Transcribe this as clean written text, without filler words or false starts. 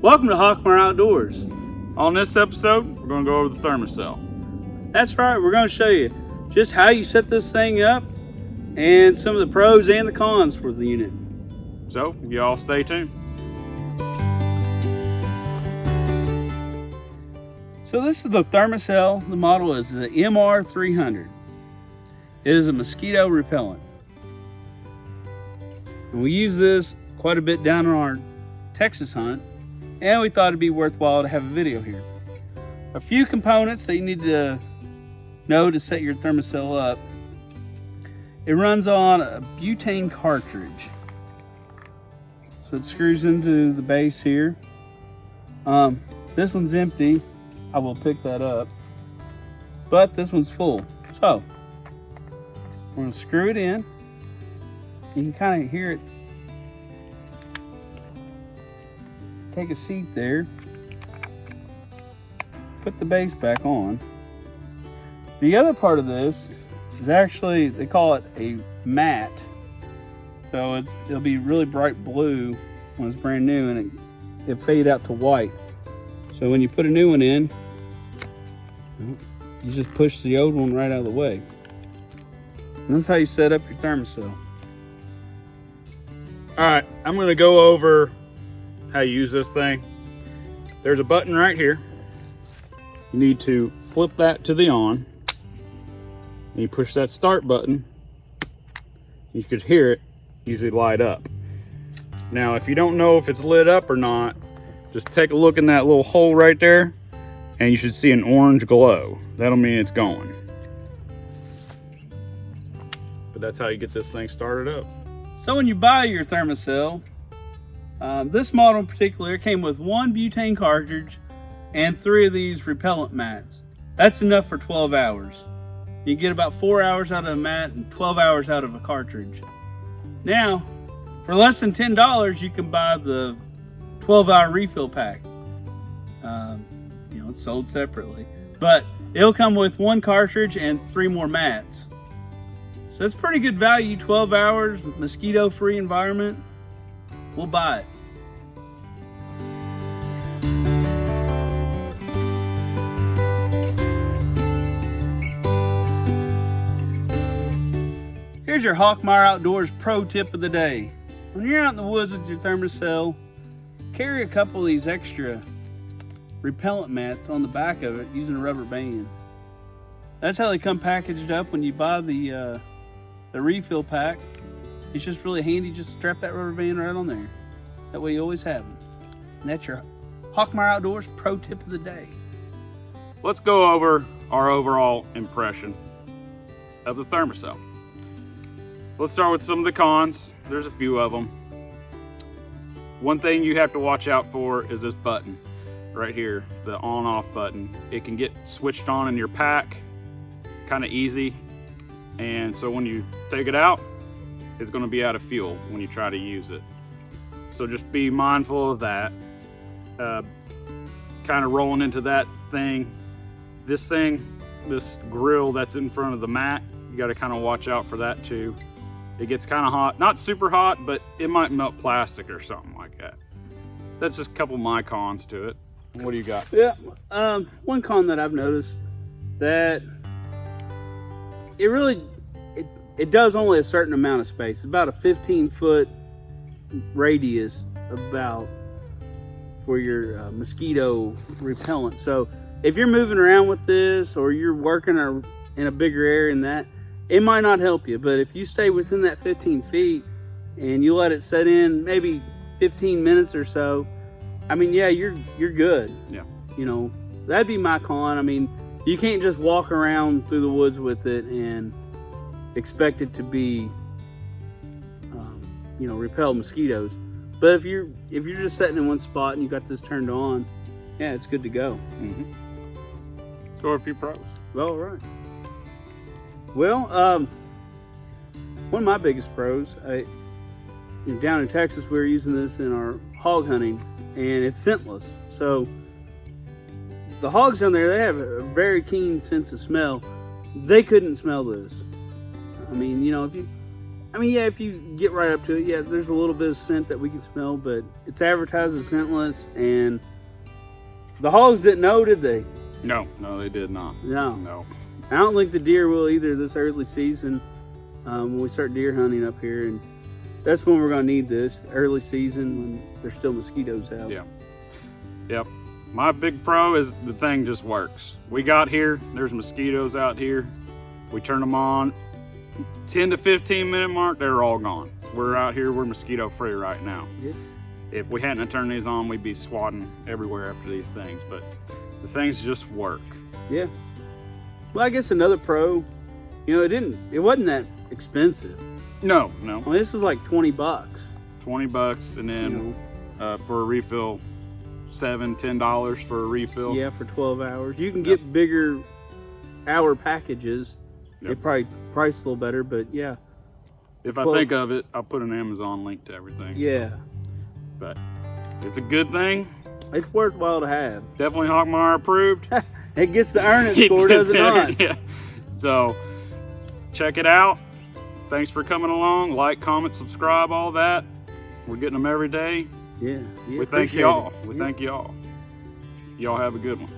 Welcome to Hochmar Outdoors. On this episode, we're going to go over the Thermacell. That's right, we're going to show you just how you set this thing up and some of the pros and the cons for the unit. So, you all stay tuned. So this is the Thermacell. The model is the MR300. It is a mosquito repellent. And we use this quite a bit down on our Texas hunt, and we thought it'd be worthwhile to have a video here. A few components that you need to know to set your Thermacell up. It runs on a butane cartridge. So it screws into the base here. This one's empty. I will pick that up. But this one's full. So we're going to screw it in. You can kind of hear it take a seat there. Put the base back on. The other part of this is actually, they call it a matte. So it'll be really bright blue when it's brand new, and it'll fade out to white. So when you put a new one in, you just push the old one right out of the way. And that's how you set up your Thermacell. Alright, I'm going to go over how you use this thing. There's a button right here. You need to flip that to the on. And you push that start button. You could hear it usually light up. Now, if you don't know if it's lit up or not, just take a look in that little hole right there, and you should see an orange glow. That'll mean it's going. But that's how you get this thing started up. So when you buy your Thermacell, this model in particular came with one butane cartridge and 3 of these repellent mats. That's enough for 12 hours. You get about 4 hours out of a mat and 12 hours out of a cartridge. Now, for less than $10, you can buy the 12-hour refill pack. It's sold separately. But it'll come with 1 cartridge and 3 more mats. So it's pretty good value, 12 hours, mosquito-free environment. We'll buy it. Here's your Hochmar Outdoors pro tip of the day. When you're out in the woods with your Thermacell, carry a couple of these extra repellent mats on the back of it using a rubber band. That's how they come packaged up when you buy the refill pack. It's just really handy. Just strap that rubber band right on there. That way you always have them. And that's your Hochmar Outdoors pro tip of the day. Let's go over our overall impression of the Thermacell. Let's start with some of the cons. There's a few of them. One thing you have to watch out for is this button right here, the on-off button. It can get switched on in your pack kind of easy, and so when you take it out, it's going to be out of fuel when you try to use it. So just be mindful of that. Kind of rolling into that thing, this grill that's in front of the mat, you got to kind of watch out for that too. It gets kind of hot, not super hot, but it might melt plastic or something like that. That's just a couple of my cons to it. What do you got? Yeah, one con that I've noticed, that it does only a certain amount of space. It's about a 15-foot radius about for your mosquito repellent. So if you're moving around with this, or you're working in a bigger area than that, it might not help you. But if you stay within that 15 feet and you let it set in maybe 15 minutes or so, I mean, yeah, you're good. Yeah. That'd be my con. I mean, you can't just walk around through the woods with it and expect it to be, repel mosquitoes. But if you're just sitting in one spot and you got this turned on, yeah, it's good to go. Mm-hmm. So a few pros. All right. Well, one of my biggest pros, down in Texas, we were using this in our hog hunting, and it's scentless. So the hogs down there, they have a very keen sense of smell. They couldn't smell this. I mean, I mean, yeah, if you get right up to it, yeah, there's a little bit of scent that we can smell, but it's advertised as scentless, and the hogs didn't know, did they? No, they did not. No. I don't think the deer will either this early season when we start deer hunting up here, and that's when we're going to need this, early season when there's still mosquitoes out. Yeah. Yep. My big pro is the thing just works. We got here, there's mosquitoes out here. We turn them on, 10 to 15 minute mark, they're all gone. We're out here, we're mosquito free right now. Yeah. If we hadn't turned these on, we'd be swatting everywhere after these things, but the things just work. Yeah. Well, I guess another pro, it wasn't that expensive. No. I mean, this was like $20. $20, and then for a refill, $7-10 for a refill. Yeah, for 12 hours. You can get bigger hour packages. Yep. They probably price a little better, but yeah. If I think of it, I'll put an Amazon link to everything. Yeah. But it's a good thing. It's worthwhile to have. Definitely Hogmeyer approved. It gets the earn it score, does it not? Yeah. So check it out. Thanks for coming along. Like, comment, subscribe, all that. We're getting them every day. Yeah. We thank y'all. Thank y'all. Y'all have a good one.